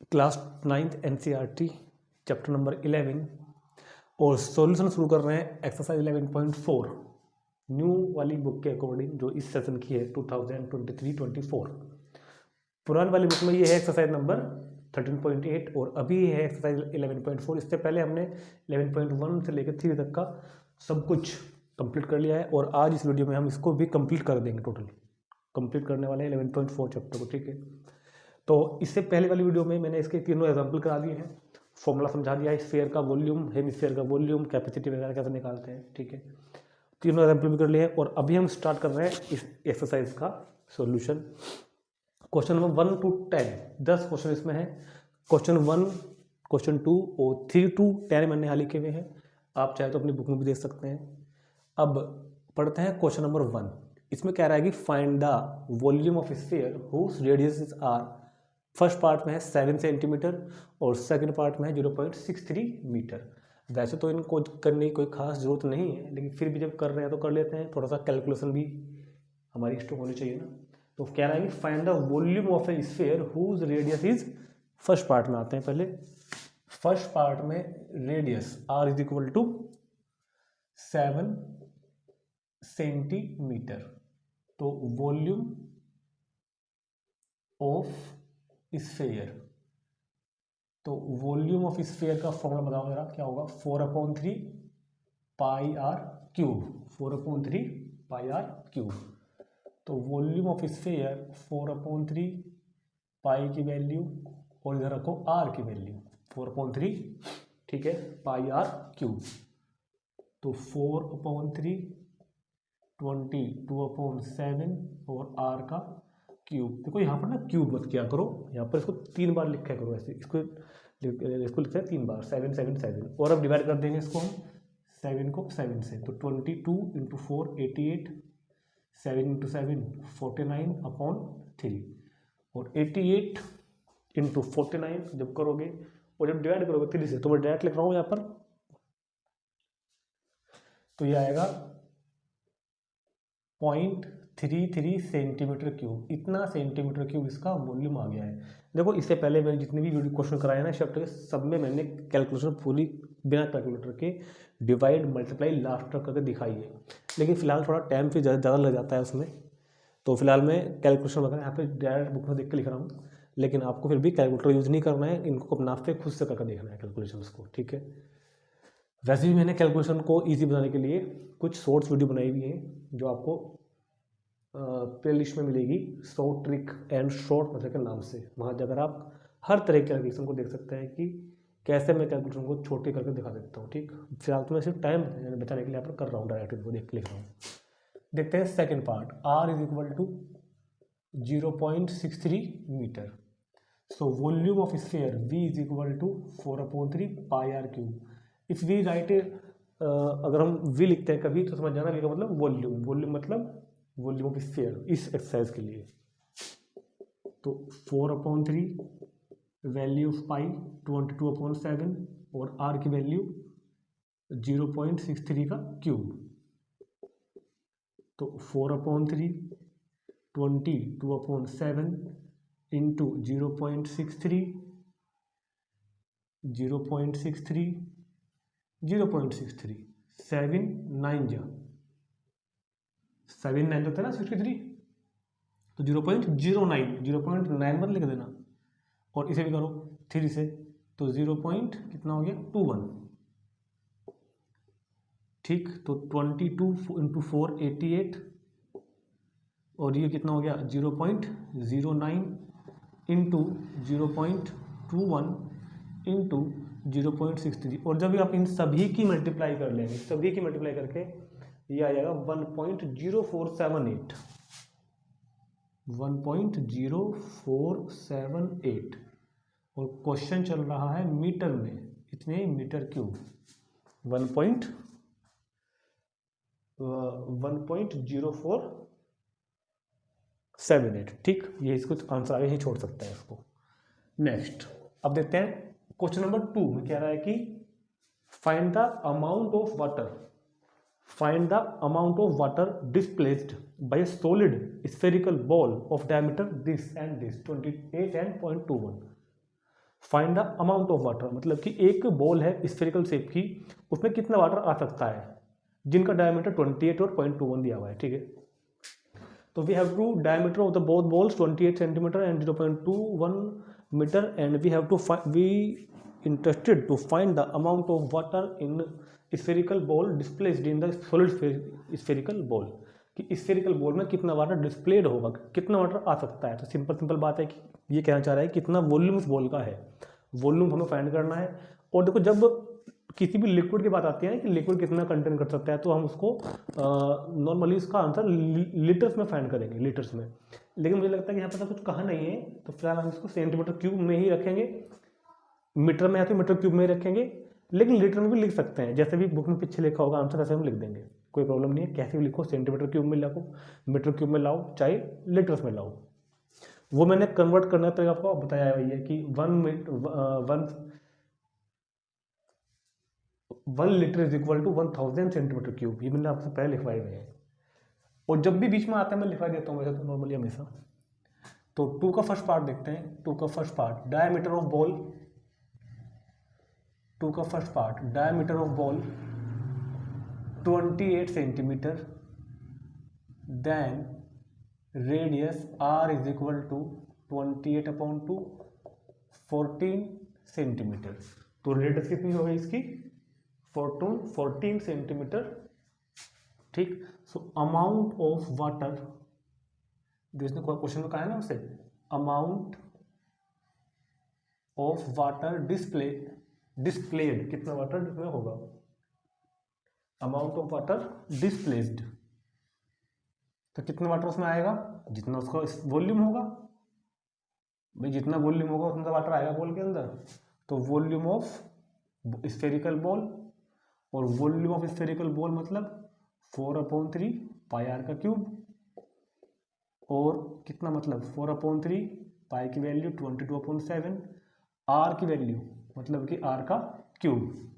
Class 9th NCERT chapter number 11 और solution शुरू कर रहे हैं एक्सरसाइज 11.4 न्यू वाली बुक के अकॉर्डिंग जो इस सेशन की है 2023-24। पुरानी वाली बुक में ये है एक्सरसाइज नंबर 13.8 और अभी ये है एक्सरसाइज 11.4। इससे पहले हमने 11.1 से लेकर 3 तक का सब कुछ कंप्लीट कर लिया है और आज इस वीडियो में हम इसको भी कंप्लीट कर देंगे। टोटल कंप्लीट करने वाले हैं 11.4 चैप्टर को, ठीक है। तो इससे पहले वाली वीडियो में मैंने इसके तीनों एग्जाम्पल करा दिए हैं, फॉर्मूला समझा दिया है, स्फीयर का वॉल्यूम, हेमिस्फीयर का वॉल्यूम, कैपेसिटी वगैरह कैसे निकालते हैं, ठीक है। तीनों एग्जाम्पल भी कर लिए हैं और अभी हम स्टार्ट कर रहे हैं इस एक्सरसाइज का solution. Question number 1 to 10 question इसमें है। क्वेश्चन 1, क्वेश्चन 2 और 3 to 10 मैंने यहाँ लिखे हुए हैं, आप चाहे तो अपनी बुक में भी देख सकते हैं। अब पढ़ते हैं क्वेश्चन नंबर 1। इसमें कह रहा है कि find the volume of sphere whose radius R. First part में है 7 सेंटीमीटर और सेकंड पार्ट में है 0.63 मीटर। वैसे तो इनको करने की कोई खास जरूरत नहीं है, लेकिन फिर भी जब कर रहे हैं तो कर लेते हैं, थोड़ा सा कैलकुलेशन भी हमारी स्ट्रोक होनी चाहिए ना। तो कह रहा है कि find the volume of a sphere whose radius is. First part में आते हैं पहले। फर्स्ट पार्ट में radius r is equal to 7 centimetre. तो वॉल्यूम ऑफ स्फीयर, तो वॉल्यूम ऑफ स्फीयर का फॉर्मूला बताओ जरा क्या होगा। 4/3 pi are cube. 4/3 pi are cube. तो वॉल्यूम ऑफ स्फीयर 4/3 पाई की वैल्यू और इधर रखो आर की वैल्यू 4/3, ठीक है, पाई आर क्यूब। तो 4/3 22/7 और आर का क्यूब। देखो यहाँ पर ना क्यूब मत किया करो, यहाँ पर इसको 3 बार लिखा करो, ऐसे इसको लिखते हैं 3 बार, 7 7 7। और अब डिवाइड कर देंगे इसको हम 7 को 7 से। तो 22 × 4 88, 7 × 7 49/3 और 88 × 49 जब करोगे और जब डिवाइड करोगे 3 से, तो मैं डायरेक्ट लिख रहा हूँ यहाँ पर, तो ये आएगा 0.33 सेंटीमीटर क्यूब। इतना सेंटीमीटर क्यूब इसका वॉल्यूम आ गया है। देखो इससे पहले मैंने जितने भी वीडियो क्वेश्चन कराए ना चैप्टर के, सब में मैंने कैलकुलेशन पूरी बिना कैलकुलेटर के डिवाइड मल्टीप्लाई लास्ट तक करके दिखाई है, लेकिन फिलहाल थोड़ा टाइम फिर ज़्यादा लग जाता है उसमें, तो फिलहाल मैं कैलकुलेशन वगैरह यहाँ पे डायरेक्ट बुक में देख के लिख रहा हूँ। लेकिन आपको फिर भी कैलकुलेटर यूज़ नहीं करना है, इनको अपना पे खुद से करके देखना है कैलकुलेशन को, ठीक है। वैसे भी मैंने कैलकुलेशन को ईजी बनाने के लिए कुछ शॉर्ट्स वीडियो बनाई हुई है, जो आपको प्लेलिस्ट में मिलेगी, short trick and short method के नाम से। वहाँ जाकर आप हर तरह के कैलकुलेशन को देख सकते हैं कि कैसे मैं कैलकुलेशन को छोटे करके दिखा देता हूँ, ठीक। फिलहाल तो मैं सिर्फ टाइम बचाने के लिए यहाँ पर कर रहा हूँ, डायरेक्ट इनको देख के लिख रहा हूँ। देखते हैं second part. R is equal to 0.63 metre. So volume of sphere V is equal to 4/3 pi are cube. If we write अगर हम वी लिखते हैं कभी तो समझ जाना वी का मतलब वॉल्यूम, वॉल्यूम मतलब वॉल्यूम ऑफ स्फीयर इस एक्सरसाइज के लिए। तो 4/3 वैल्यू ऑफ पाई 22/7 और आर की वैल्यू 0.63 का क्यूब। तो 4/3 22/7 इंटू 0.63 0.63 0.63 7 9 जा 7 9 होता है ना 63, तो 0.09 लिख देना और इसे भी करो 3 से, तो 0. कितना हो गया 21, ठीक। तो 22 × 4 88 और ये कितना हो गया 0.09 इंटू 0.21 इंटू 0.63। और जब भी आप इन सभी की मल्टीप्लाई कर लेंगे, सभी की मल्टीप्लाई करके ये आ जाएगा 1.0478 1.0478। और क्वेश्चन चल रहा है मीटर में, इतने मीटर क्यूब 1.0478, ठीक। ये इसको आंसर आगे ही छोड़ सकते हैं इसको। नेक्स्ट अब देखते हैं क्वेश्चन नंबर 2 में कह रहा है कि find the amount of water, find the amount of water displaced by a solid spherical ball of diameter this and this 28 and 0.21। Find the amount of water, मतलब कि एक बॉल है स्फेरिकल शेप की, उसमें कितना वाटर आ सकता है, जिनका डायमीटर 28 और 0.21 दिया हुआ है, ठीक है। तो we have two diameter of the both balls 28 centimetre and 0.21 metre and we have to we interested to find the amount of water in spherical ball displaced in the solid spherical ball, कि spherical ball में कितना water displayed होगा, कितना water आ सकता है। तो simple बात है कि ये कहना चाह रहा है कितना वॉल्यूम उस बॉल का है, वॉल्यूम हमें फाइंड करना है। और देखो जब किसी भी लिक्विड की बात आती है कि लिक्विड कितना कंटेन कर सकता है, तो हम उसको नॉर्मली इसका आंसर लीटर्स में फाइंड करेंगे, लीटर्स में। लेकिन मुझे लगता है कि यहाँ पर कुछ कहा नहीं है, तो फिलहाल हम इसको सेंटीमीटर क्यूब में ही रखेंगे, मीटर में या फिर मीटर क्यूब में ही रखेंगे, लेकिन लीटर में भी लिख सकते हैं, जैसे भी बुक में पीछे लिखा होगा आंसर वैसे हम लिख देंगे, कोई प्रॉब्लम नहीं है। कैसे भी लिखो, सेंटीमीटर क्यूब में लिखो, मीटर क्यूब में लाओ, चाहे लीटर्स में लाओ, वो मैंने कन्वर्ट करने का तरीका आपको बताया है भैया कि 1 litre is equal to 1000 centimetre cube, ये मैंने आपसे पहले लिखवाए हुए हैं। और जब भी बीच में आता है मैं लिखवा देता हूँ वैसे तो नॉर्मली हमेशा। तो 2 का फर्स्ट पार्ट देखते हैं। 2 का first part diameter of ball, 2 का first part diameter of ball 28 centimetre, then radius r is equal to 28/2 14 centimetre. तो रेडियस कितनी हो गई इसकी 14 सेंटीमीटर, ठीक। सो अमाउंट ऑफ वाटर, जो इसने क्वेश्चन में कहा है ना उससे, अमाउंट ऑफ वाटर डिस्प्लेड, कितना वाटर डिस्प्ले होगा, अमाउंट ऑफ वाटर डिस्प्लेस्ड, तो कितना वाटर उसमें आएगा, जितना उसका वॉल्यूम होगा, भाई जितना वॉल्यूम होगा उतना वाटर आएगा बॉल के अंदर। तो वॉल्यूम ऑफ स्फेरिकल बॉल, और वॉल्यूम ऑफ स्फेरिकल बॉल मतलब 4/3 पाई आर का क्यूब, और कितना मतलब 4/3 पाई की वैल्यू 22/7, आर की वैल्यू मतलब कि आर का क्यूब,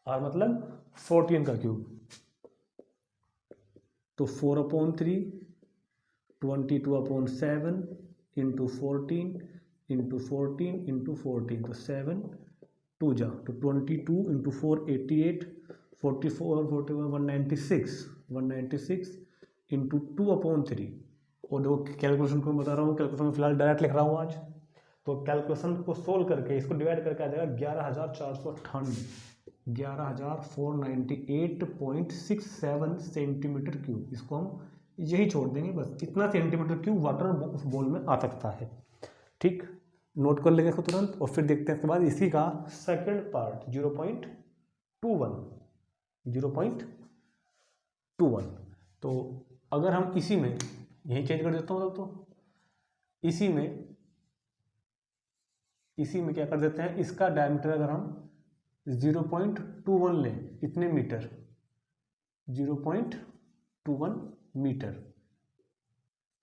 आर मतलब 14 का क्यूब, तो 4/3 22/7 इंटू 14 इंटू 14 इंटू 14, तो 7 2 जा तो 22 इंटू 4 88, 44 41 196 इंटू 2/3। और देखो कैलकुलेशन को मैं बता रहा हूँ, कैलकुलेशन में फिलहाल डायरेक्ट लिख रहा हूँ आज, तो कैलकुलेशन को सोल्व करके इसको डिवाइड करके आ जाएगा 11498, 11498.67 सेंटीमीटर क्यूब। इसको हम यही छोड़ देंगे, बस इतना सेंटीमीटर क्यूब वाटर उस बॉल में आ सकता है, ठीक। नोट कर लेंगे इसको तुरंत, और फिर देखते हैं इसके बाद इसी का सेकंड पार्ट 0.21। तो अगर हम इसी में यही चेंज कर देता हूँ, तो इसी में क्या कर देते हैं, इसका डायमीटर अगर हम 0.21 लें, इतने मीटर, 0.21 मीटर,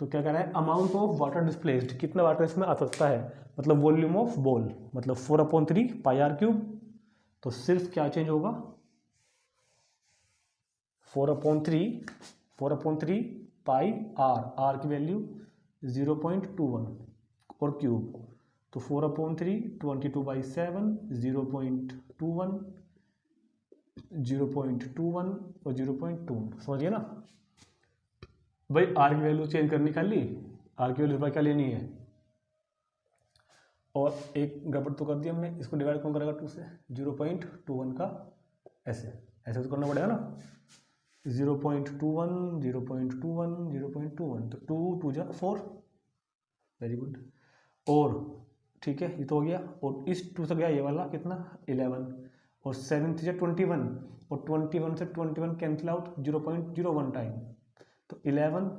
तो क्या कह रहा है, अमाउंट ऑफ वाटर डिस्प्लेस्ड, कितना वाटर इसमें आ सकता है, मतलब वॉल्यूम ऑफ बॉल मतलब 4/3 पाई आर क्यूब, तो सिर्फ क्या चेंज होगा 4/3 पाई आर की वैल्यू 0.21 और क्यूब, तो 4/3 22/7 0.21 और 0.2, समझिए ना भाई। आर की वैल्यू चेंज करनी कर ली, आर की वैल्यू पर क्या लेनी है, और एक गड़बड़ तो कर दी हमने, इसको डिवाइड कौन करेगा 2 से, 0.21 का ऐसे तो करना पड़ेगा ना, 0.21 0.21 0.21, तो 2 2 जा 4, वेरी गुड। और ठीक है, ये तो हो गया, और इस 2 से गया ये वाला कितना 11, और 7 3 21, और 21 से 21 कैंसिल आउट 0.01 टाइम, तो 11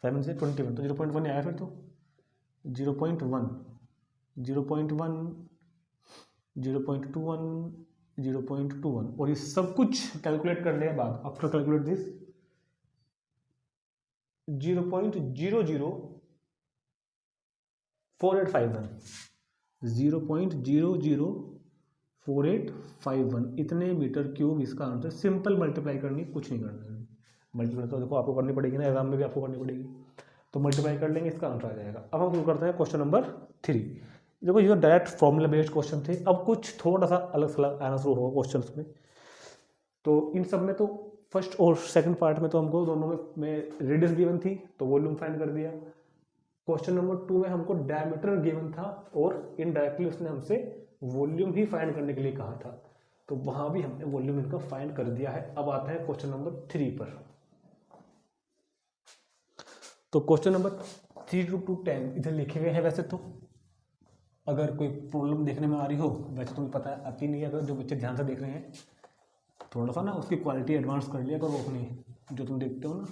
7 से 21, तो 0.1 आया, फिर तो 0.1 0.21 और ये सब कुछ कैलकुलेट करने के बाद आफ्टर कैलकुलेट दिस 0.004851 इतने मीटर क्यूब इसका आंसर। सिंपल मल्टीप्लाई करनी, कुछ नहीं करना है। मल्टीप्लाई तो देखो आपको करनी पड़ेगी ना, एग्जाम में भी आपको करनी पड़ेगी। तो मल्टीप्लाई कर लेंगे, इसका आंसर आ जाएगा। अब हम शुरू करते हैं क्वेश्चन नंबर 3। देखो ये डायरेक्ट फॉर्मूला बेस्ड क्वेश्चन थे, अब कुछ थोड़ा सा अलग थलग आना शुरू होगा क्वेश्चन में। तो इन सब में तो फर्स्ट और सेकंड पार्ट में तो हमको दोनों में रेडियस गिवन थी तो वॉल्यूम फाइंड कर दिया। क्वेश्चन नंबर 2 में हमको डायमीटर गिवन था और इनडायरेक्टली उसने हमसे वॉल्यूम ही फाइंड करने के लिए कहा था, तो वहां भी हमने वॉल्यूम इनका फाइंड कर दिया है। अब आता है क्वेश्चन नंबर 3 पर। तो क्वेश्चन नंबर 3 to 10 इधर लिखे हुए हैं। वैसे तो अगर कोई प्रॉब्लम देखने में आ रही हो, वैसे तुम्हें पता है आती नहीं है, अगर जो बच्चे ध्यान से देख रहे हैं थोड़ा सा ना उसकी क्वालिटी एडवांस कर लिया करो अपनी, जो तुम देखते हो ना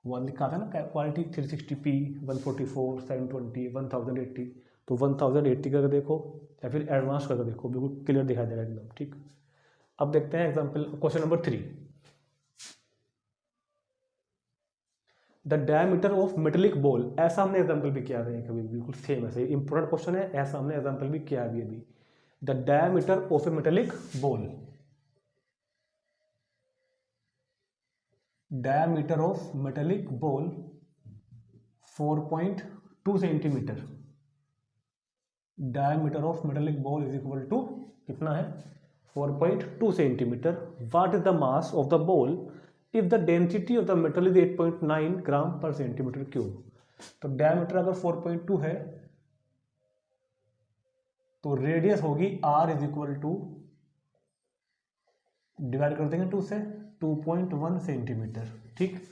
वो लिखा था ना क्वालिटी 360p 144 720 1080, तो 1080 करके देखो या फिर एडवांस करके देखो, बिल्कुल क्लियर दिखाई देगा एकदम। ठीक, अब देखते हैं example question number 3। The diameter of metallic ball, ऐसा हमने एग्जाम्पल भी किया है कभी, बिल्कुल सेम ऐसे इंपॉर्टेंट क्वेश्चन है, ऐसा हमने एग्जाम्पल भी किया है अभी। The diameter of A metallic ball, diameter of metallic ball 4.2 centimetre. diameter of metallic ball is equal to कितना है 4.2 centimetre. what is the mass of the ball if the density of the metal is 8.9 ग्राम पर centimetre cube. तो diameter अगर 4.2 है तो radius होगी r is equal to, divide कर देंगे 2 से, 2.1 सेंटीमीटर। ठीक,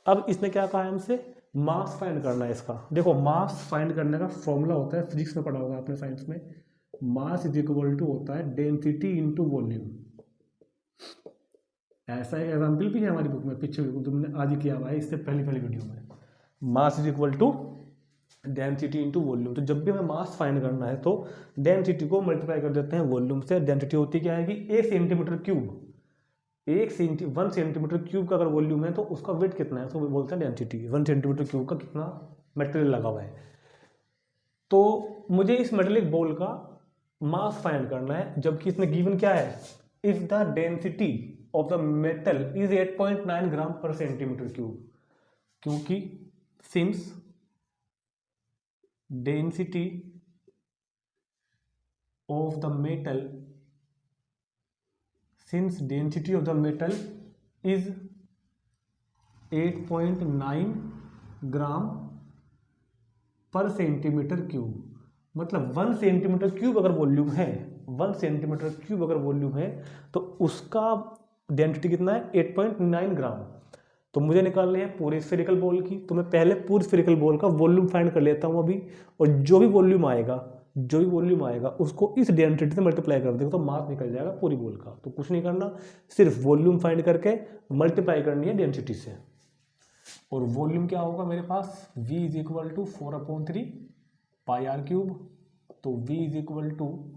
अब इसने क्या कहा है हमसे, मास फाइंड करना है इसका। देखो मास फाइंड करने का फॉर्मूला होता है, फिजिक्स में पढ़ा होगा आपने साइंस में, मास इज इक्वल टू होता है डेंसिटी इनटू वॉल्यूम। ऐसा एक एग्जाम्पल भी है हमारी बुक में, पीछे तुमने आज ही किया हुआ है इससे पहली वीडियो में। Mass is equal to density into volume. तो जब भी हमें मास फाइंड करना है तो डेंसिटी को मल्टीप्लाई कर देते हैं वॉल्यूम से। डेंसिटी होती क्या है कि 1 सेंटीमीटर क्यूब, 1 सेंटीमीटर क्यूब का अगर वॉल्यूम है तो उसका वेट कितना है, तो बोलते हैं डेंसिटी। 1 सेंटीमीटर क्यूब का कितना मटेरियल लगा हुआ है। तो मुझे इस मेटेलिक बॉल का मास फाइंड करना है, जबकि इसमें गिवन क्या है, if the density of the metal is 8.9 ग्राम पर सेंटीमीटर क्यूब, क्योंकि since density of the metal since density of the metal is 8.9 ग्राम पर सेंटीमीटर क्यूब, मतलब 1 सेंटीमीटर क्यूब अगर वॉल्यूम है, 1 सेंटीमीटर क्यूब अगर वॉल्यूम है तो उसका डेंसिटी कितना है 8.9 ग्राम। तो मुझे निकालने हैं पूरे स्फेरिकल बॉल की, तो मैं पहले पूरे स्फेरिकल बॉल का वॉल्यूम फाइंड कर लेता हूं अभी, और जो भी वॉल्यूम आएगा उसको इस डेंसिटी से मल्टीप्लाई कर देगा तो मास निकल जाएगा पूरी बॉल का। तो कुछ नहीं करना, सिर्फ वॉल्यूम फाइंड करके मल्टीप्लाई करनी है डेंसिटी से। और वॉल्यूम क्या होगा मेरे पास, v is equal to 4/3 pi are cube. तो v is equal to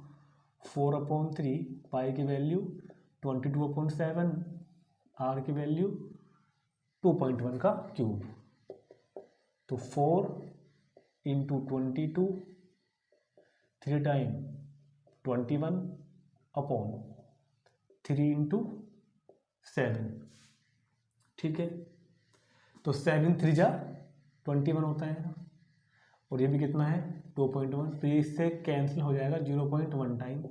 4/3 pi की वैल्यू 22/7, आर की वैल्यू 2.1 का क्यूब। तो 4 इंटू 22, 3 टाइम 21 अपॉन 3 इंटू 7। ठीक है, तो 7 3 जा 21 होता है, और ये भी कितना है 2.1, तो ये इससे कैंसिल हो जाएगा 0.1 टाइम।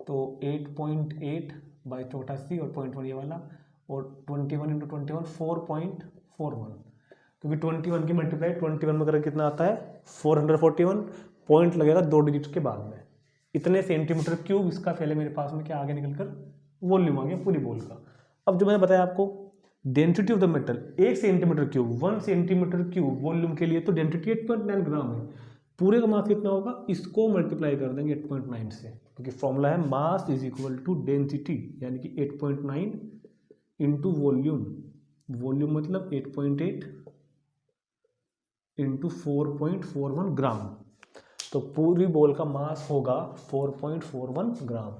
तो 8.8 बाई 84 और 0.1 ये वाला, और 21 इंटू 21 4.41, क्योंकि 21 की मल्टीप्लाई 21 में करें कितना आता है 441, पॉइंट लगेगा 2 डिजिट के बाद में। इतने सेंटीमीटर क्यूब इसका पहले मेरे पास में क्या आगे निकलकर वॉल्यूम आ गया पूरी बॉल का। अब जो मैंने बताया आपको density of the metal 1 centimetre cube, 1 centimetre cube volume के लिए तो डेंसिटी 8.9 ग्राम है। पूरे का मास कितना होगा, इसको मल्टीप्लाई कर देंगे 8.9 से, क्योंकि फॉर्मूला है mass is equal to density, यानी कि 8.9 इंटू वॉल्यूम। वॉल्यूम मतलब 8.8 इंटू 4.41 ग्राम। तो पूरी बॉल का मास होगा 4.41 ग्राम।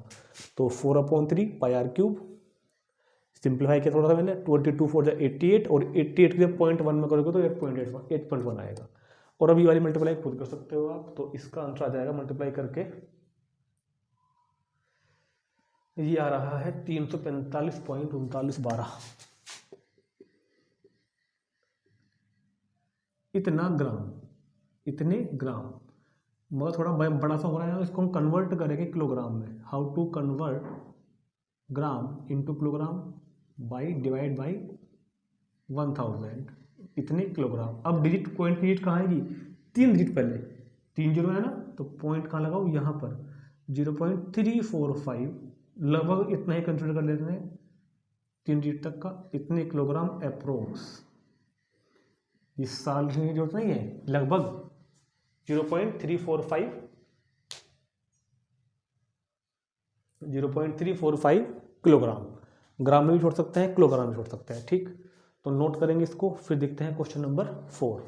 तो 4/3 पाई आर क्यूब, सिंप्लीफाई किया थोड़ा सा मैंने, 22 4 88, और 88 के जब 0.1 में करोगे तो 8.1 आएगा। और अभी वाली मल्टीप्लाई खुद कर सकते हो आप, तो इसका आंसर आ जाएगा मल्टीप्लाई करके, ये आ रहा है 345.3912। इतना ग्राम, इतने ग्राम, मगर थोड़ा बड़ा सा हो रहा है, इसको हम कन्वर्ट करेंगे किलोग्राम में। How to convert gram into kilogram by divide by 1000, इतने किलोग्राम। अब डिजिट, पॉइंट की डिजिट कहाँ आएगी, 3 डिजिट पहले, 3 जीरो है ना, तो पॉइंट कहाँ लगाओ, यहाँ पर 0.345, लगभग इतना ही कंसिडर कर लेते हैं 3 डिजिट तक का, इतने किलोग्राम अप्रोक्स। इस साल की जरूरत नहीं है, लगभग 0.345 किलोग्राम। ग्राम में भी छोड़ सकते हैं, किलोग्राम में छोड़ सकते हैं, ठीक। तो नोट करेंगे इसको, फिर देखते हैं क्वेश्चन नंबर 4।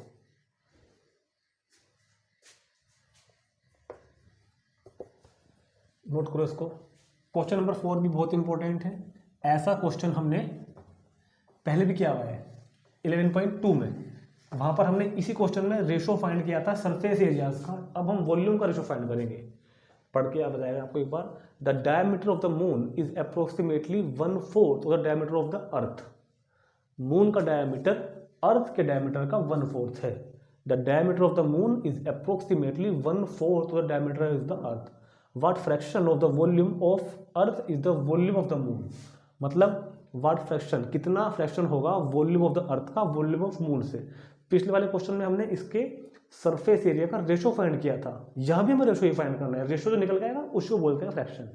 नोट करो इसको, क्वेश्चन नंबर 4 भी बहुत इंपॉर्टेंट है। ऐसा क्वेश्चन हमने पहले भी किया हुआ है 11.2 में, वहां पर हमने इसी क्वेश्चन में रेशो फाइंड किया था सरफेस एरियाज का। अब हम वॉल्यूम का रेशो फाइंड करेंगे। पढ़ के याद बताएगा आपको एक बार। The diameter of the moon is approximately 1/4 of the diameter of the earth. Moon का डायमीटर अर्थ के डायमीटर का 1/4 है। The diameter of the moon is approximately 1/4 of the diameter of the earth. What fraction of the volume of earth is the volume of the moon. मतलब what fraction, कितना fraction होगा volume of the earth का volume of moon से। पिछले वाले question में हमने इसके सरफेस एरिया का रेशो फाइंड किया था, यहां भी हमें रेशो ही फाइंड करना है। रेशो जो निकल गया उसको बोलते हैं फ्रैक्शन।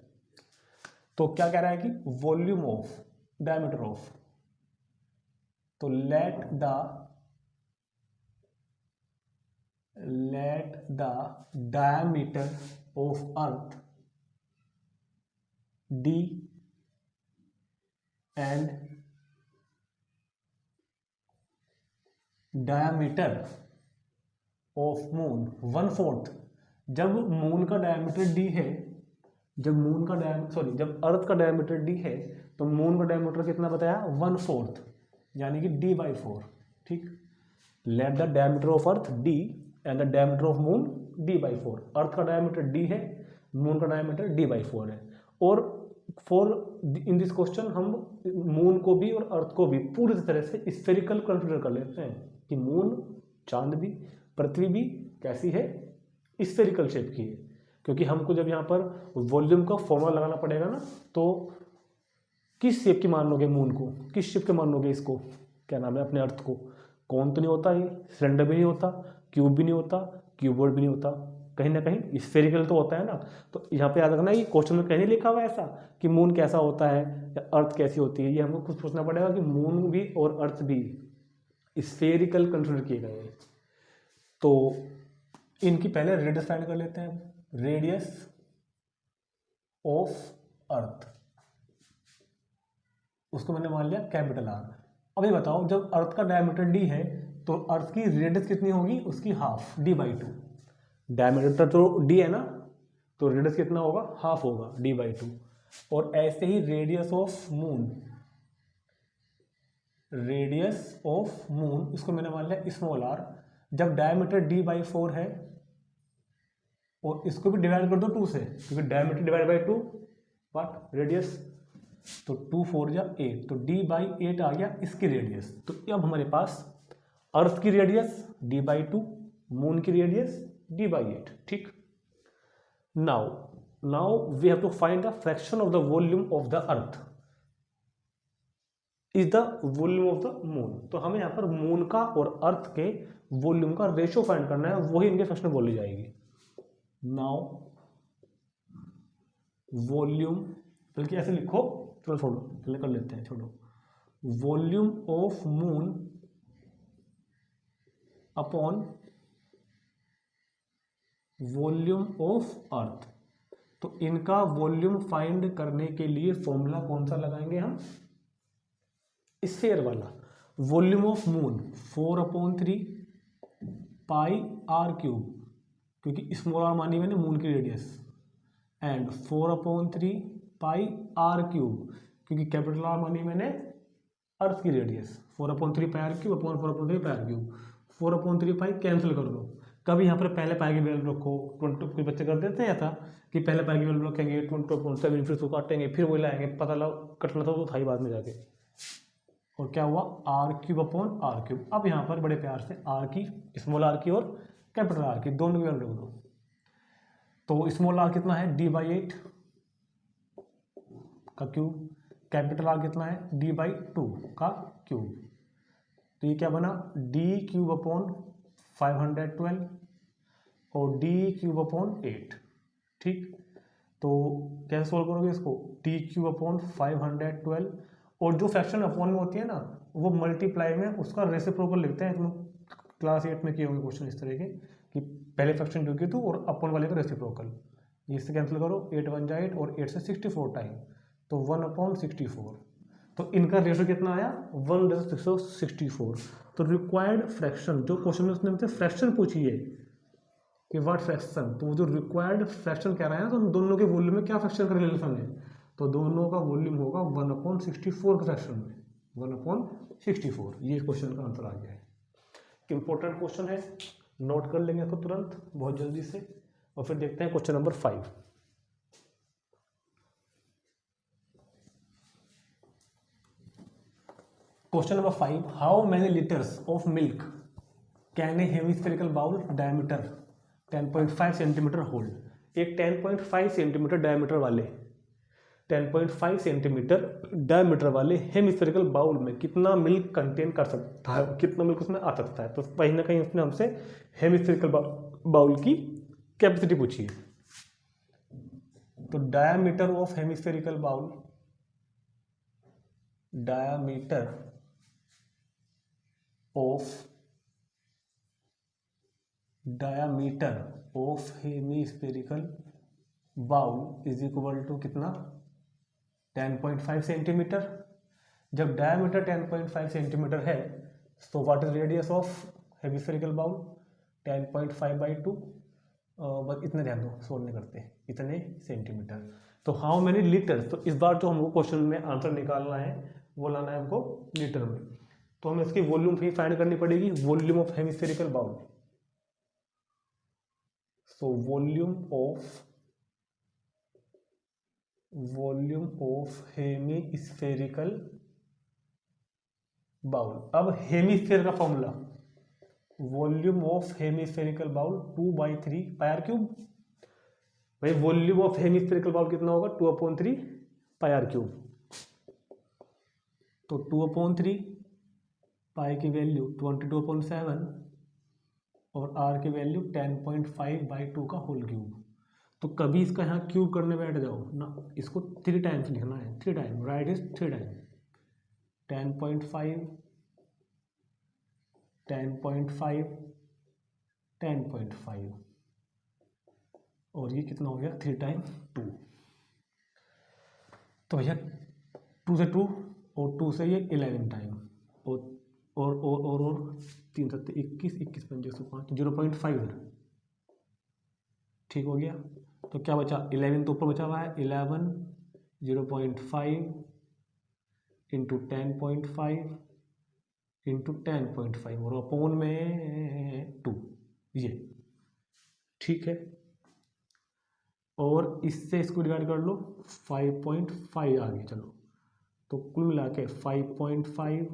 तो क्या कह रहा है कि वॉल्यूम ऑफ डायमीटर ऑफ, तो let the diameter of earth d and diameter of moon 1/4। जब मून का डायमीटर d है, जब अर्थ का डायमीटर d है, तो मून का डायमीटर कितना बताया, 1/4, यानी कि d/4, ठीक। Let the diameter of earth d and the diameter of moon d/4। अर्थ का डायमीटर d है, मून का डायमीटर d/4 है। और इन दिस क्वेश्चन हम मून को भी और अर्थ को भी पूरी तरह से स्फेरिकल कंसीडर कर लेते हैं कि मून, चांद भी, पृथ्वी भी कैसी है, स्फेरिकल शेप की है। क्योंकि हमको जब यहाँ पर वॉल्यूम का फॉर्मूला लगाना पड़ेगा ना, तो किस शेप की मान लोगे मून को, किस शेप के मान लोगे इसको, क्या नाम है, अपने अर्थ को। कौन तो नहीं होता, ये सिलेंडर भी नहीं होता, क्यूब भी नहीं होता, क्यूबॉइड भी नहीं होता, कहीं ना कहीं स्फेरिकल तो होता है ना। तो यहाँ पे याद रखना कि क्वेश्चन में कहीं नहीं लिखा हुआ ऐसा कि मून कैसा होता है या अर्थ कैसी होती है। ये हमको खुद सोचना पड़ेगा कि मून भी और अर्थ भी स्फेरिकल कंसीडर किए गए हैं। तो इनकी पहले रेडियस फाइंड कर लेते हैं। रेडियस ऑफ अर्थ, उसको मैंने मान लिया कैपिटल R। अभी बताओ, जब अर्थ का डायमीटर d है तो अर्थ की रेडियस कितनी होगी, उसकी हाफ, d/2। डायमीटर तो d है ना, तो रेडियस कितना होगा, हाफ होगा, d/2। और ऐसे ही रेडियस ऑफ मून, इसको मैंने मान लिया स्मॉल r। जब डायमीटर d/4 है और इसको भी डिवाइड कर दो 2 से, क्योंकि diameter divide by 2 what, radius, तो 2 4 जा 8, तो d/8 आ गया इसकी रेडियस। तो अब हमारे पास अर्थ की रेडियस d/2, मून की रेडियस d/8, ठीक। Now we have to find the fraction of the volume of the earth is the volume of the moon. तो हमें यहाँ पर मून का और अर्थ के वॉल्यूम का रेशो फाइंड करना है, वही इनके फ्रैक्शन बोली जाएगी। नाउ वॉल्यूम, बल्कि ऐसे लिखो, चलो छोड़ो, पहले कर लेते हैं, छोड़ो। Volume of moon upon volume of अर्थ। तो इनका वॉल्यूम फाइंड करने के लिए फॉर्मूला कौन सा लगाएंगे हम, स्फीयर वाला। Volume of moon 4/3 pi r³, क्योंकि स्मॉल r मानी मैंने मून की रेडियस, एंड 4/3 पाई r³, क्योंकि कैपिटल R मानी मैंने अर्थ की रेडियस। 4/3 पाई r³ अपॉन 4/3 पाई r³। 4/3 पाई कैंसिल कर दो। कभी यहाँ पर पहले पाई की वैल्यू रखो, 20, कुछ बच्चे कर देते हैं ऐसा कि पहले पाई की वैल्यू रखेंगे 20/7, फिर उसको काटेंगे, फिर वही लाएंगे, पता लगा कटना था तो था ही बाद में जाके। और क्या हुआ R cube upon R cube. अब यहाँ पर बड़े प्यार से आर की, स्मॉल आर की और कैपिटल आर की दोनों की वैल्यू लिख दो। तो स्मॉल आर कितना है d/8 का क्यूब, कैपिटल आर कितना है d/2 का क्यूब। तो ये क्या बना d क्यूब अपॉन 512 और d क्यूब अपॉन 8। ठीक, तो कैसे सोल्व करोगे इसको, d क्यूब अपॉन 512 और जो फ्रैक्शन अपॉन में होती है ना वो मल्टीप्लाई में उसका रेसिप्रोकल लिखते हैं। तुम क्लास 8 में किए होंगे क्वेश्चन इस तरह के कि पहले फ्रैक्शन जो की थी और अपॉन वाले का रेसिप्रोकल। इससे कैंसिल करो, 8 1 जा 8 और 8 से 64 टाइम, तो 1/64। तो इनका रेशो कितना आया 1/64। तो रिक्वायर्ड फ्रैक्शन, जो क्वेश्चन में उसने हमसे फ्रैक्शन पूछी है कि व्हाट फ्रैक्शन, तो वो जो रिक्वायर्ड फ्रैक्शन कह रहा है ना, तो दोनों के वॉल्यूम में क्या फ्रैक्शन का रिलेशन है, तो दोनों का वॉल्यूम होगा 1/64 के फ्रैक्शन में, 1/64। ये क्वेश्चन का आंसर आ गया है। इंपॉर्टेंट क्वेश्चन है, नोट कर लेंगे इसको तुरंत बहुत जल्दी से। और फिर देखते हैं question number 5। Question number 5, how many litres of milk can a hemispherical bowl diameter 10.5 centimetre hold. एक 10.5 सेंटीमीटर डायमीटर वाले हेमिस्फेरिकल बाउल में कितना मिल्क कंटेन कर सकता है, कितना मिल्क उसमें आ सकता है। तो कहीं ना कहीं उसने हमसे हेमिस्फेरिकल बाउल की कैपेसिटी पूछी है। तो diameter of hemispherical bowl, diameter of hemispherical bowl is equal to कितना 10.5 सेंटीमीटर। जब डायमीटर 10.5 सेंटीमीटर है तो what is radius of hemispherical bowl 10.5/2। बस इतने ध्यान दो, सोल्व नहीं करते, इतने सेंटीमीटर। तो हाउ मेनी लीटर्स, तो इस बार जो हमको क्वेश्चन में आंसर निकालना है वो लाना है हमको लीटर में। तो हमें इसकी वॉल्यूम भी फाइंड करनी पड़ेगी, volume of hemispherical bowl. So volume of hemispherical bowl. अब हेमिस्फेयर का formula, volume of hemispherical bowl 2/3 pi cube. भाई वॉल्यूम ऑफ हेमिस्फेरिकल बाउल कितना होगा 2/3 पाई क्यूब। तो 2/3 पाई की वैल्यू 22/7 और आर की वैल्यू 10.5/2 का होल क्यूब। तो कभी इसका यहाँ क्यूब करने बैठ जाओ ना, इसको 3 टाइम्स लिखना है, 3 टाइम, राइट इज 3 टाइम 10.5 10.5 10.5 और ये कितना हो गया 3 टाइम 2। तो भैया 2 से 2 और 2 से ये 11 टाइम और 3 7 21 21 5 105 0.5 ठीक हो गया। तो क्या बचा 11 तो ऊपर बचा हुआ है 11 0.5 इंटू 10.5 इंटू 10.5 और अपॉन में 2 ये ठीक है। और इससे इसको डिवाइड कर लो 5.5 आगे चलो, तो कुल मिला के 5.5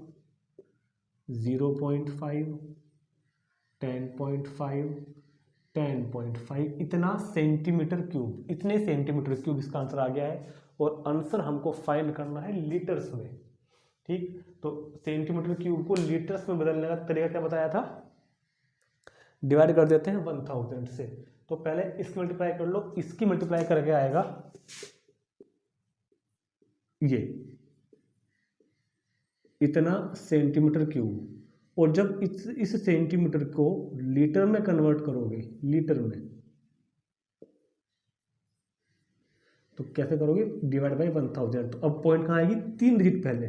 0.5 10.5 10.5 इतना सेंटीमीटर क्यूब, इतने सेंटीमीटर क्यूब इसका आंसर आ गया है। और आंसर हमको फाइंड करना है लीटर्स में। ठीक, तो सेंटीमीटर क्यूब को लीटर्स में बदलने का तरीका क्या बताया था, डिवाइड कर देते हैं 1000 से। तो पहले इसकी मल्टीप्लाई कर लो, इसकी मल्टीप्लाई करके आएगा ये इतना सेंटीमीटर क्यूब। और जब इस सेंटीमीटर को लीटर में कन्वर्ट करोगे, लीटर में, तो कैसे करोगे डिवाइड बाई 1000। तो अब पॉइंट कहाँ आएगी 3 डिजिट पहले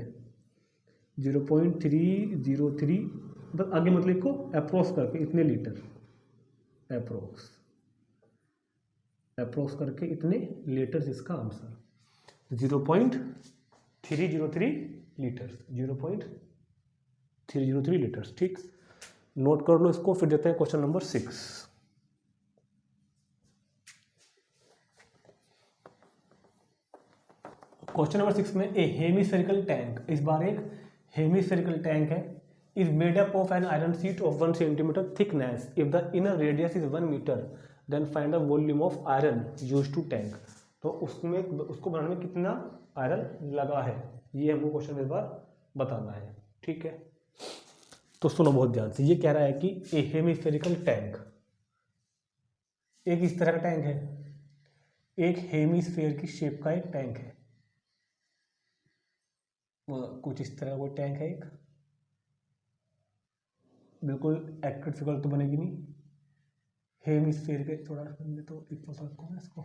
0.303, बस आगे मतलब को अप्रोक्स करके इतने लीटर, अप्रोक्स करके इतने लीटर्स इसका आंसर 0.303 लीटर्स 0.303 लीटर्स। ठीक, नोट कर लो इसको। फिर देते हैं क्वेश्चन नंबर 6। क्वेश्चन नंबर 6 में ए हेमिस्फेरिकल टैंक, इस बार एक हेमिस्फेरिकल टैंक है, is made up of an iron sheet of 1 centimetre thickness, if the inner radius is 1 metre then find the volume of iron use to tank. तो उसमें उसको बनाने में कितना आयरन लगा है, ये हमको क्वेश्चन इस बार बताना है। ठीक है, तो सुनो बहुत ध्यान से। ये कह रहा है कि ए हेमिस्फेरिकल टैंक, एक इस तरह का टैंक है, एक हेमिस्फेयर की शेप का एक टैंक है, कुछ इस तरह का कोई टैंक है एक, बिल्कुल एक्यूरेट फिगर तो बनेगी नहीं, हेमिस्फेयर के थोड़ा तो इक्वल रखो ना इसको।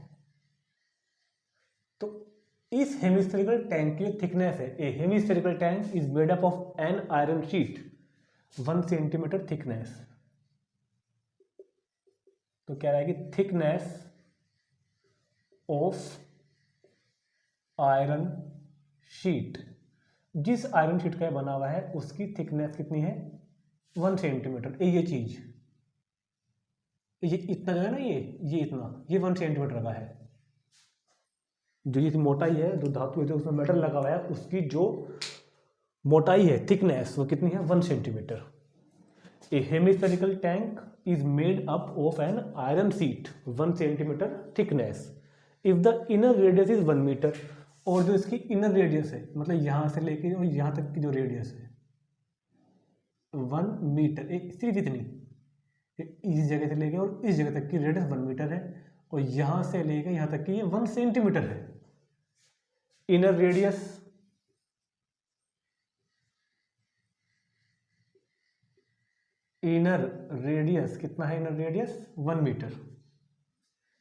तो इस हेमिस्फेरिकल टैंक की थिकनेस है, a hemispherical tank is made up of an iron sheet 1 centimetre thickness. तो कह रहा है कि थिकनेस ऑफ आयरन शीट, जिस आयरन शीट का बना हुआ है उसकी थिकनेस कितनी है 1 सेंटीमीटर। ये चीज, ये इतना जो है ना, ये इतना, ये 1 सेंटीमीटर का है। जो ये मोटाई है, जो धातु है जो उसमें मेटल लगा हुआ है, उसकी जो मोटाई है थिकनेस वो कितनी है 1 centimetre. A hemispherical tank is made up of an iron sheet 1 centimetre thickness if the inner radius is 1 metre. और जो इसकी इनर रेडियस है, मतलब यहां से लेके और यहां तक की जो रेडियस है 1 मीटर, सिर्फ इतनी, इस जगह से लेके और इस जगह तक की रेडियस 1 मीटर है, और यहां से लेके यहां तक की ये 1 सेंटीमीटर है। इनर रेडियस कितना है, इनर रेडियस 1 मीटर।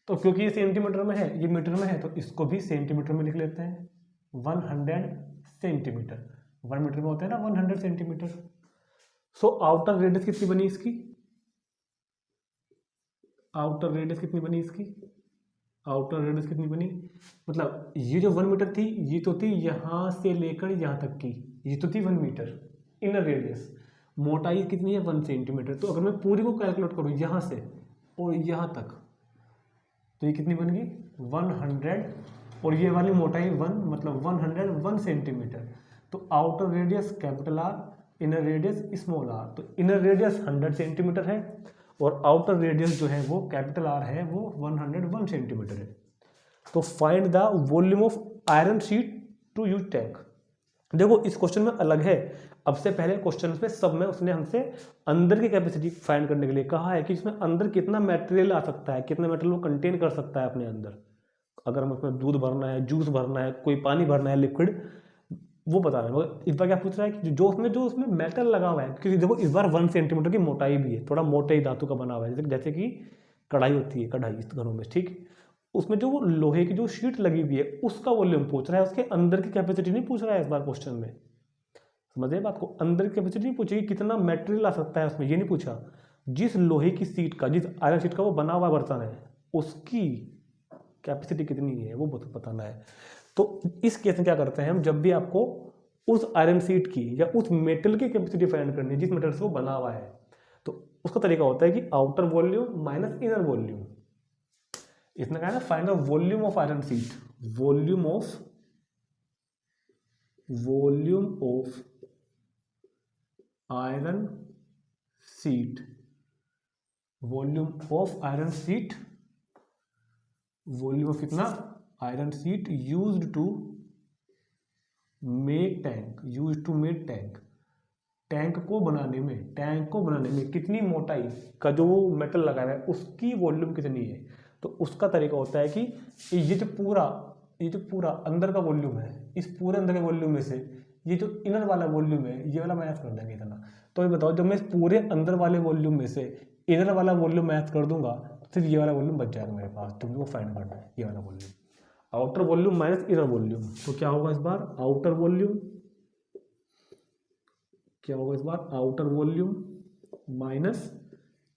तो क्योंकि ये सेंटीमीटर में है, ये मीटर में है, तो इसको भी सेंटीमीटर में लिख लेते हैं। 100 सेंटीमीटर, 1 मीटर में होता है ना 100 सेंटीमीटर। सो आउटर रेडियस कितनी बनी इसकी, आउटर रेडियस कितनी बनी इसकी, आउटर रेडियस कितनी बनी, मतलब ये जो 1 मीटर थी, ये तो थी यहां से लेकर यहां तक की, ये तो थी 1 मीटर इनर रेडियस। मोटाई कितनी है 1 सेंटीमीटर। तो अगर मैं पूरी को कैलकुलेट करूं यहां से और यहां तक, तो ये कितनी बन गई 100, और ये वाली मोटाई 1, मतलब 101 सेंटीमीटर। तो outer radius capital R, inner radius small R. तो इनर रेडियस 100 सेंटीमीटर है और आउटर रेडियस जो है वो कैपिटल आर है, वो 101 सेंटीमीटर है। तो find the volume of iron sheet to use tank. देखो इस क्वेश्चन में अलग है, अब से पहले क्वेश्चन में सब में उसने हमसे अंदर की कैपेसिटी फाइंड करने के लिए कहा है कि इसमें अंदर कितना मटेरियल आ सकता है, कितना मटेरियल वो कंटेन कर सकता है अपने अंदर। अगर हम उसमें दूध भरना है, जूस भरना है, कोई पानी भरना है लिक्विड, वो बता रहे हैं। मगर इस बार क्या पूछ रहा है कि जो उसमें मेटल लगा हुआ है, क्योंकि देखो इस बार 1 सेंटीमीटर की मोटाई भी है, थोड़ा मोटे धातु का बना हुआ है, जैसे कि कढ़ाई होती है, कढ़ाई इस घरों में, ठीक। उसमें जो लोहे की जो शीट लगी हुई है उसका वॉल्यूम पूछ रहा है, उसके अंदर की कैपेसिटी नहीं पूछ रहा है इस बार क्वेश्चन में। समझे बात को, अंदर की कैपेसिटी नहीं पूछी कितना मेटेरियल आ सकता है उसमें, ये नहीं पूछा। जिस लोहे की सीट का, जिस आयरन शीट का वो बना हुआ बर्तन है, उसकी कैपेसिटी कितनी है वो बताना है। तो इस केस में क्या करते हैं हम, जब भी आपको उस आयरन शीट की या उस मेटल की कैपेसिटी फाइंड करनी है जिस मेटल से वो बना हुआ है, तो उसका तरीका होता है कि outer volume minus inner volume. इसमें क्या है ना, find the volume of iron sheet, volume of iron sheet, volume of iron sheet, volume of कितना iron sheet used to make tank, used to make tank. Tank को बनाने में कितनी मोटाई का जो मेटल लगा है उसकी वॉल्यूम कितनी है। तो उसका तरीका होता है कि ये जो पूरा अंदर का वॉल्यूम है, इस पूरे अंदर के वॉल्यूम में से ये जो इनर वाला वॉल्यूम है, ये वाला मैथ कर देंगे इतना। तो ये बताओ, जब मैं इस पूरे अंदर वाले वॉल्यूम में से इनर वाला वॉल्यूम मैथ कर दूंगा तो सिर्फ ये वाला वॉल्यूम बच जाएगा मेरे पास। तो वो फाइंड करना है ये वाला volume, outer volume minus inner volume. तो क्या होगा इस बार, आउटर वॉल्यूम, क्या होगा इस बार, outer volume minus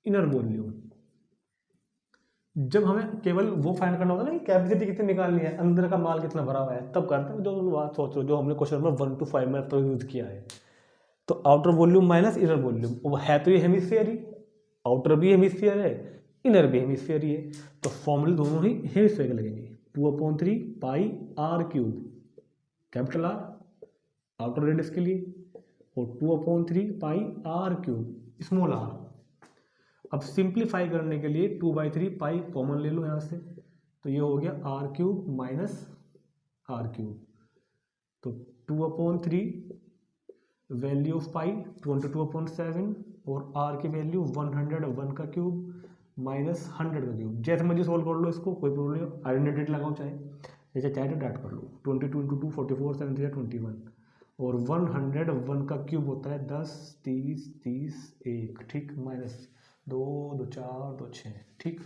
inner volume. जब हमें केवल वो फाइंड करना होता है ना कि कैपेसिटी कितनी निकालनी है, अंदर का माल कितना भरा हुआ है, तब करते हैं। जो बात सोच रहे हो, जो हमने क्वेश्चन नंबर 1 to 5 में तो यूज किया है। तो outer volume minus inner volume, वो है तो ये हेमिस्फीयर ही, आउटर भी हेमिस्फीयर है, इनर भी हेमिस्फीयर ही है। तो फॉर्मूले दोनों ही हेमिस्फीयर के लगेंगे। 2/3 पाई r cube, capital R outer radius के लिए, और 2/3 पाई आर क्यूब स्मॉल आर। अब सिंप्लीफाई करने के लिए 2/3 पाई कॉमन ले लो यहाँ से, तो ये हो गया R cube minus R cube. तो 2/3 वैल्यू ऑफ पाई 22/7 और आर की वैल्यू 101 का क्यूब माइनस 100 का क्यूब। जैसे मर्जी सोल्व कर लो इसको, कोई प्रॉब्लम नहीं, आइडेंटिटी लगाओ चाहे जैसे चाहे तो डाट कर लो। 22 × 2 44 7 3 21 और 101 का क्यूब होता है 10 30 30 1, ठीक, माइनस 2 2 4 2 6, ठीक।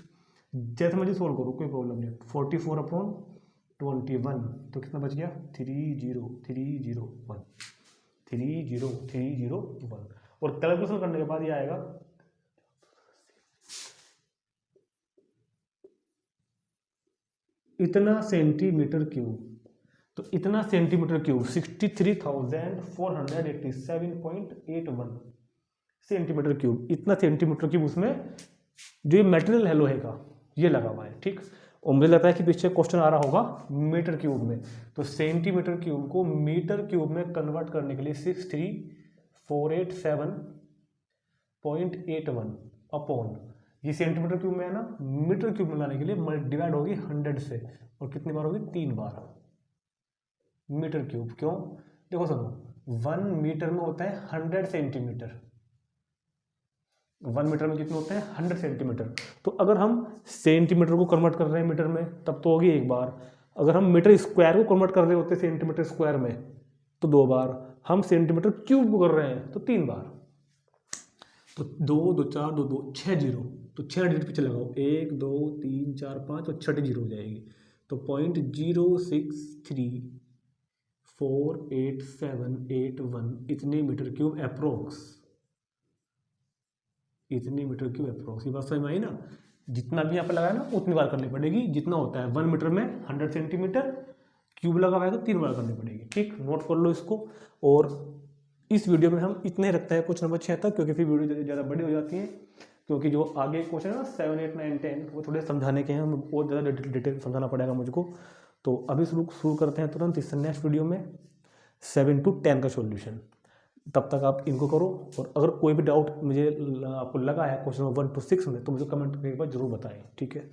जैसे मर्जी सोल्व करो, कोई प्रॉब्लम नहीं। 44/21 तो कितना बच गया 30301 30301। और कैलकुलेशन करने के बाद ये आएगा इतना सेंटीमीटर क्यूब। तो इतना सेंटीमीटर क्यूब 63,487.81 सेंटीमीटर क्यूब। इतना सेंटीमीटर क्यूब उसमें जो ये मटेरियल है लोहे का ये लगा हुआ है, ठीक। और मुझे लगता है कि पीछे क्वेश्चन आ रहा होगा मीटर क्यूब में, तो सेंटीमीटर क्यूब को मीटर क्यूब में कन्वर्ट करने के लिए 63,487.81 अपॉन ये सेंटीमीटर क्यूब में है ना, मीटर क्यूब में लाने के लिए डिवाइड होगी 100 से, और कितनी बार होगी 3 बार मीटर क्यूब। क्यों, देखो सुनो, 1 मीटर में होता है 100 सेंटीमीटर। 1 मीटर में कितना होता है 100 सेंटीमीटर। तो अगर हम सेंटीमीटर को कन्वर्ट कर रहे हैं मीटर में तब तो होगी 1 बार। अगर हम मीटर स्क्वायर को कन्वर्ट कर रहे होते सेंटीमीटर स्क्वायर में तो 2 बार। हम सेंटीमीटर क्यूब को कर रहे हैं तो 3 बार। तो 2 2 4 2 2 6 जीरो, तो 6 डिजिट पीछे लगाओ, 1 2 3 4 5 और 6 जीरो हो जाएगी। तो 0.0634871 इतने मीटर क्यूब अप्रोक्स, इतनी मीटर क्यूब अप्रोक्स। ये बात समझ में आई ना। जितना भी यहाँ पे लगाया ना उतनी बार करनी पड़ेगी जितना होता है 1 मीटर में 100 सेंटीमीटर क्यूब लगा हुआ है तो 3 बार करनी पड़ेगी, ठीक। नोट कर लो इसको। और इस वीडियो में हम इतने रखते हैं क्वेश्चन नंबर 6 तक, क्योंकि फिर वीडियो ज़्यादा बड़ी हो जाती है। क्योंकि जो आगे क्वेश्चन है ना 7 8 9 10 वो थोड़े समझाने के हैं, हम और ज़्यादा डिटेल समझाना पड़ेगा मुझको। तो अभी शुरू करते हैं तुरंत इस नेक्स्ट वीडियो में 7 to 10 का सॉल्यूशन। तब तक आप इनको करो, और अगर कोई भी डाउट मुझे आपको लगा है क्वेश्चन नंबर 1 to 6 में तो मुझे कमेंट करके एक बार जरूर बताएं, ठीक है।